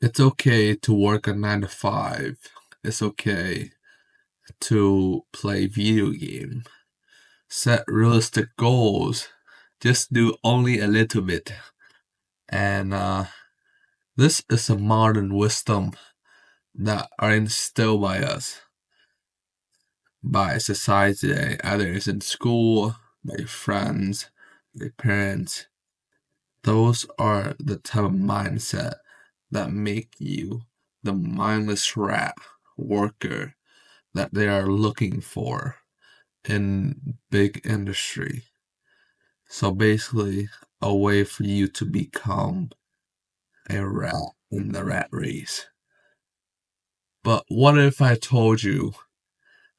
It's okay to work a 9 to 5. It's okay to play video game. Set realistic goals. Just do only a little bit. And this is a modern wisdom that are instilled by us, by society today. Either it's in school, by your friends, your parents. Those are the type of mindset that make you the mindless rat worker that they are looking for in big industry. So basically, a way for you to become a rat in the rat race. But what if I told you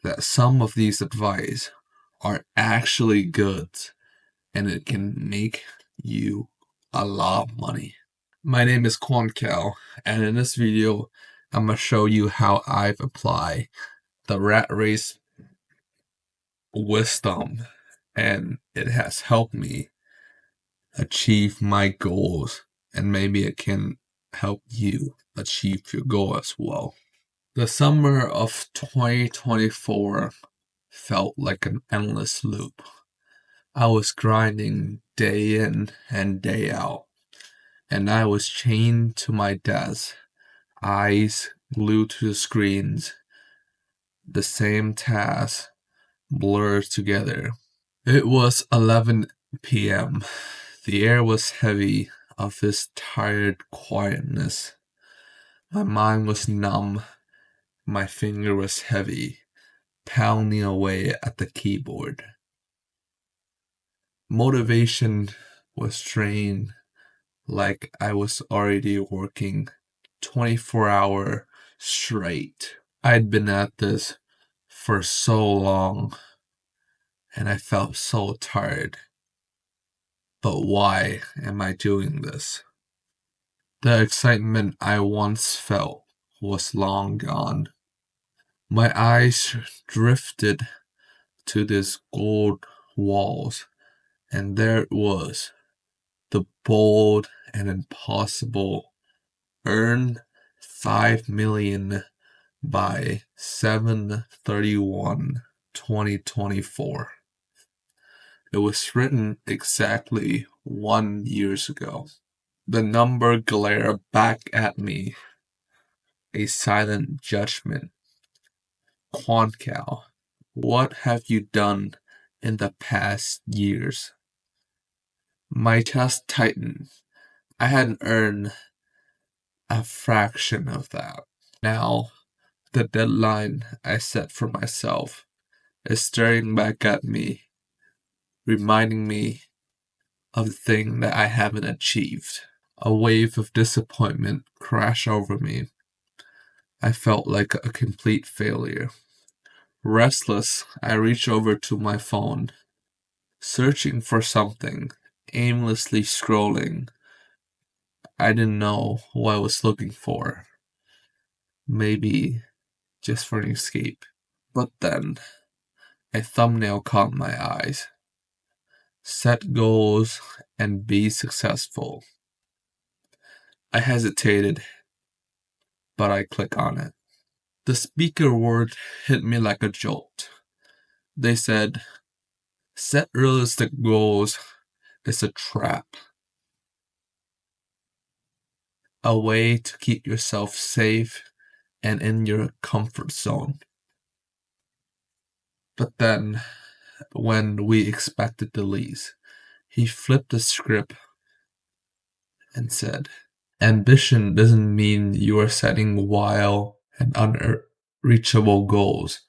that some of these advice are actually good and it can make you a lot of money? My name is Quancal, and in this video, I'm going to show you how I've applied the rat race wisdom, and it has helped me achieve my goals, and maybe it can help you achieve your goal as well. The summer of 2024 felt like an endless loop. I was grinding day in and day out, and I was chained to my desk, eyes glued to the screens, the same task blurred together. It was 11 p.m. The air was heavy of this tired quietness. My mind was numb. My finger was heavy, pounding away at the keyboard. Motivation was drained, like I was already working 24 hours straight. I'd been at this for so long, and I felt so tired. But why am I doing this? The excitement I once felt was long gone. My eyes drifted to these gold walls, and there it was, the bold and impossible: earn 5 million by 7/31/2024. It was written exactly 1 year ago. The number glared back at me, a silent judgment. Quancal, what have you done in the past years? My chest tightened. I hadn't earned a fraction of that. Now, the deadline I set for myself is staring back at me, reminding me of the thing that I haven't achieved. A wave of disappointment crashed over me. I felt like a complete failure. Restless, I reached over to my phone, searching for something, aimlessly scrolling. I didn't know what I was looking for. Maybe just for an escape. But then, a thumbnail caught my eyes. Set goals and be successful. I hesitated, but I clicked on it. The speaker word hit me like a jolt. They said, set realistic goals is a trap. A way to keep yourself safe and in your comfort zone. But then, when we expected the least, he flipped the script and said, ambition doesn't mean you are setting wild and unreachable goals,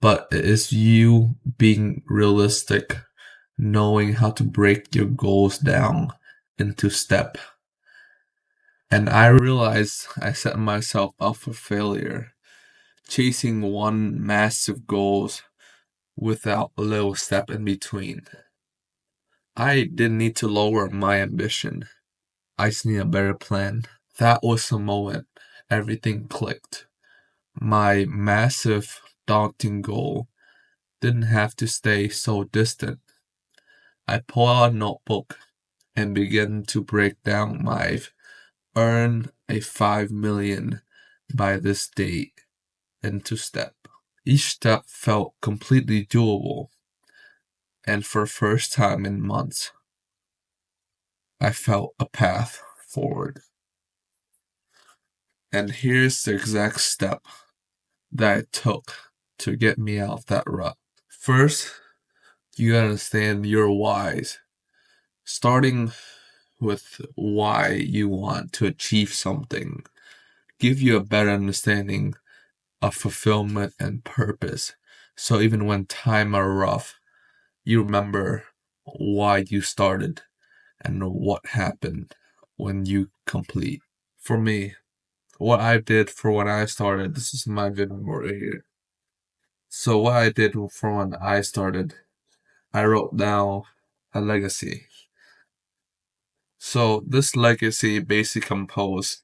but it is you being realistic, knowing how to break your goals down into steps. And I realized I set myself up for failure, chasing one massive goals without a little step in between. I didn't need to lower my ambition. I just need a better plan. That was the moment everything clicked. My massive, daunting goal didn't have to stay so distant. I pulled out a notebook and began to break down my earn a 5 million by this date into step. Each step felt completely doable, and for the first time in months, I felt a path forward. And here's the exact step that I took to get me out of that rut. First, you understand your whys. Starting with why you want to achieve something give you a better understanding of fulfillment and purpose. So even when times are rough, you remember why you started and what happened when you complete. For me, what I did for when I started, this is my vision board right here. So what I did for when I started, I wrote down a legacy. So this legacy basically composed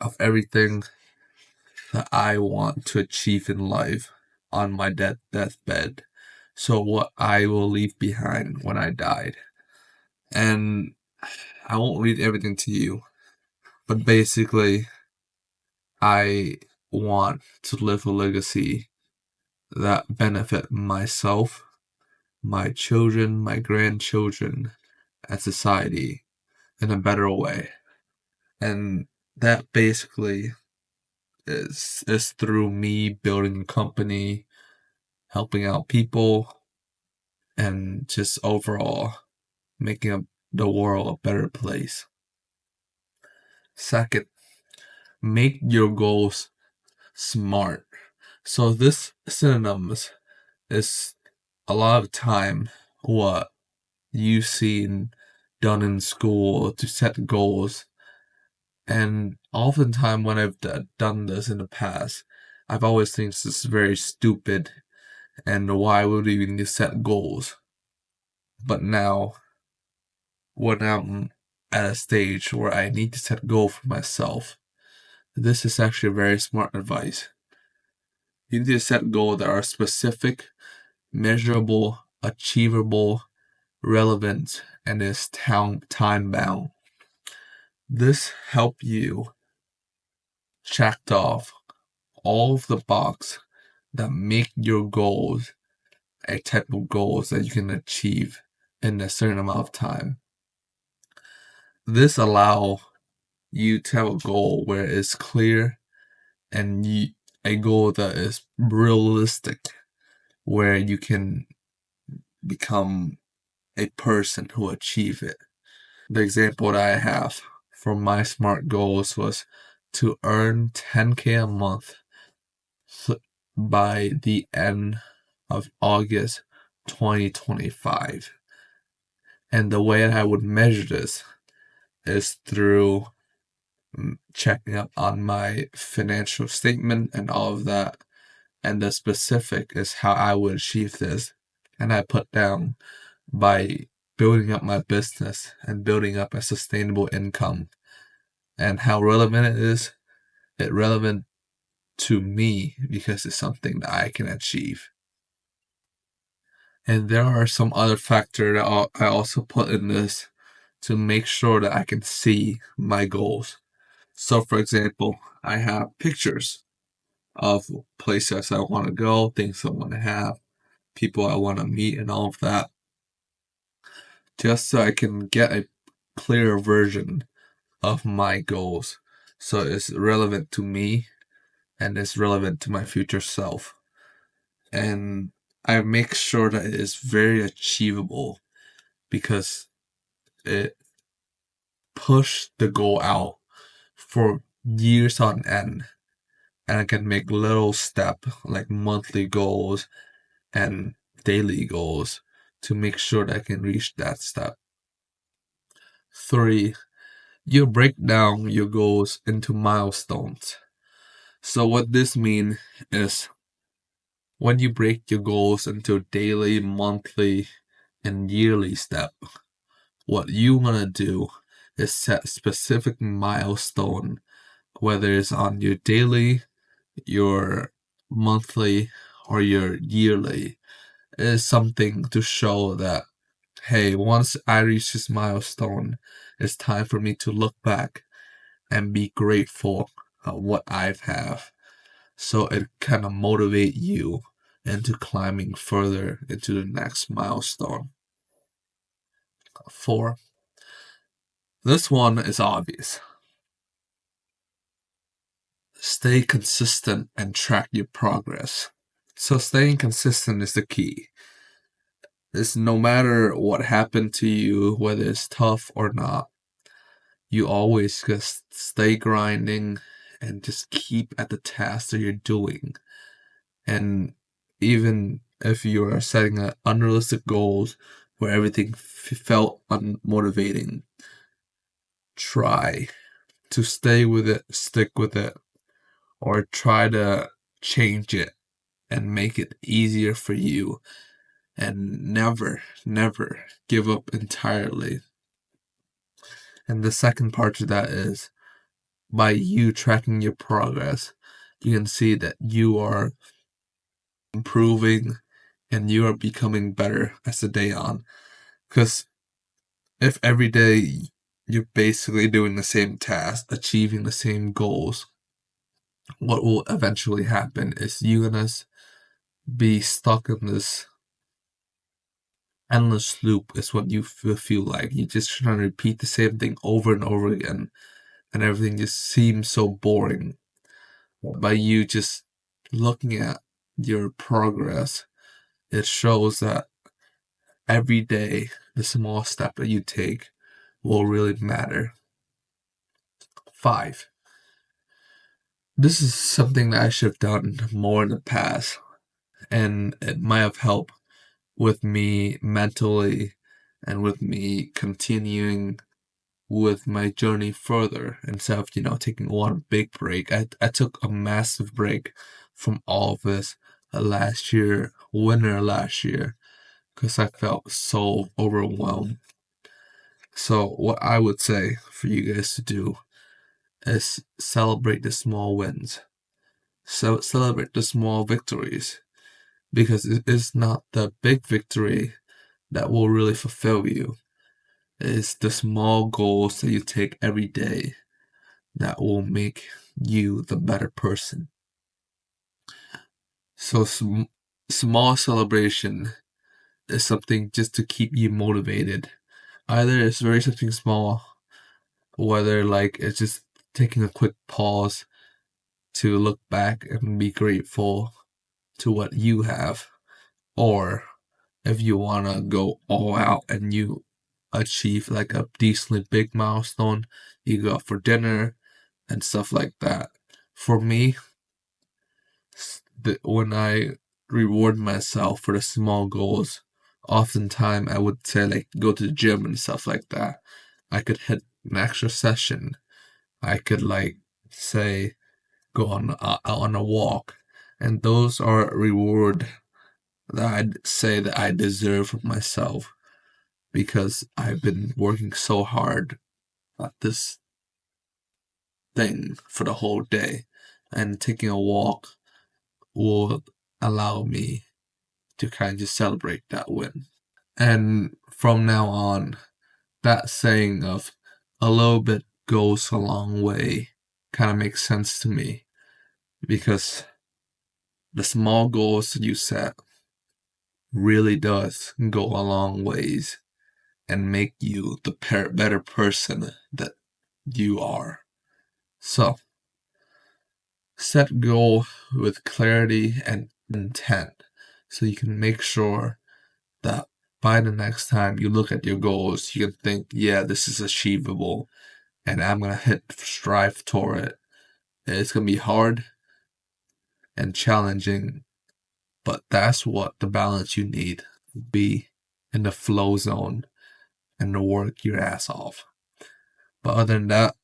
of everything that I want to achieve in life on my deathbed. So what I will leave behind when I died. And I won't read everything to you, but basically I want to live a legacy that benefit myself, my children, my grandchildren, and society in a better way. And that basically is through me building a company, helping out people, and just overall making the world a better place. Second, make your goals smart. So this synonyms is a lot of time what you've seen done in school to set goals. And oftentimes when I've done this in the past, I've always think this is very stupid and why would we even set goals? But now, when I'm at a stage where I need to set a goal for myself, this is actually very smart advice. You need to set goals that are specific, measurable, achievable, relevant, and is time bound. This help you checked off all of the box that make your goals a type of goals that you can achieve in a certain amount of time. This allow you to have a goal where it's clear and a goal that is realistic, where you can become a person who achieve it. The example that I have for my SMART goals was to earn 10K a month by the end of August 2025. And the way I would measure this is through checking up on my financial statement and all of that. And the specific is how I would achieve this. And I put down by building up my business and building up a sustainable income. And how relevant it is, it's relevant to me because it's something that I can achieve. And there are some other factors that I also put in this to make sure that I can see my goals. So, for example, I have pictures of places I want to go, things I want to have, people I want to meet, and all of that, just so I can get a clearer version of my goals. So it's relevant to me and it's relevant to my future self. And I make sure that it is very achievable because it push the goal out for years on end. And I can make little step like monthly goals and daily goals to make sure that I can reach that step. 3. You break down your goals into milestones. So what this means is when you break your goals into daily, monthly, and yearly step, what you want to do is set specific milestone, whether it's on your daily, your monthly, or your yearly. It is something to show that, hey, once I reach this milestone, it's time for me to look back and be grateful of what I've have. So it kind of motivate you into climbing further into the next milestone. 4. This one is obvious. Stay consistent and track your progress. So staying consistent is the key. It's no matter what happened to you, whether it's tough or not, you always just stay grinding and just keep at the task that you're doing. And even if you are setting unrealistic goals where everything felt unmotivating, try to stay with it, stick with it, or try to change it and make it easier for you. And never, never give up entirely. And the second part to that is by you tracking your progress, you can see that you are improving and you are becoming better as the day on. Because if every day you're basically doing the same task, achieving the same goals, what will eventually happen is you're gonna be stuck in this endless loop, is what you feel like. You're just trying to repeat the same thing over and over again, and everything just seems so boring. By you just looking at your progress, it shows that every day, the small step that you take will really matter. 5. This is something that I should have done more in the past, and it might have helped with me mentally and with me continuing with my journey further instead of, taking one big break. I took a massive break from all of this winter last year, because I felt so overwhelmed. So what I would say for you guys to do is celebrate the small wins. So celebrate the small victories, because it is not the big victory that will really fulfill you. It's the small goals that you take every day that will make you the better person. So small celebration is something just to keep you motivated. Either it's very something small, whether like it's just taking a quick pause to look back and be grateful to what you have, or if you want to go all out and you achieve like a decently big milestone, you go out for dinner and stuff like that. For me, when I reward myself for the small goals, oftentimes I would say like go to the gym and stuff like that. I could hit an extra session. I could like say go on a walk, and those are a reward that I'd say that I deserve for myself, because I've been working so hard at this thing for the whole day, and taking a walk will allow me to kind of just celebrate that win. And from now on, that saying of a little bit goes a long way kind of makes sense to me, because the small goals that you set really does go a long ways and make you the better person that you are. So, set goal with clarity and intent so you can make sure that by the next time you look at your goals, you can think, yeah, this is achievable and I'm going to strive toward it. It's going to be hard and challenging, but that's what the balance you need. Be in the flow zone and to work your ass off. But other than that,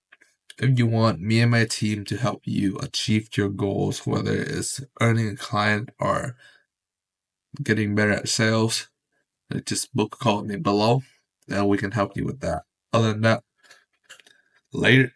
if you want me and my team to help you achieve your goals, whether it's earning a client or getting better at sales, just book a call with me below and we can help you with that. Other than that, later.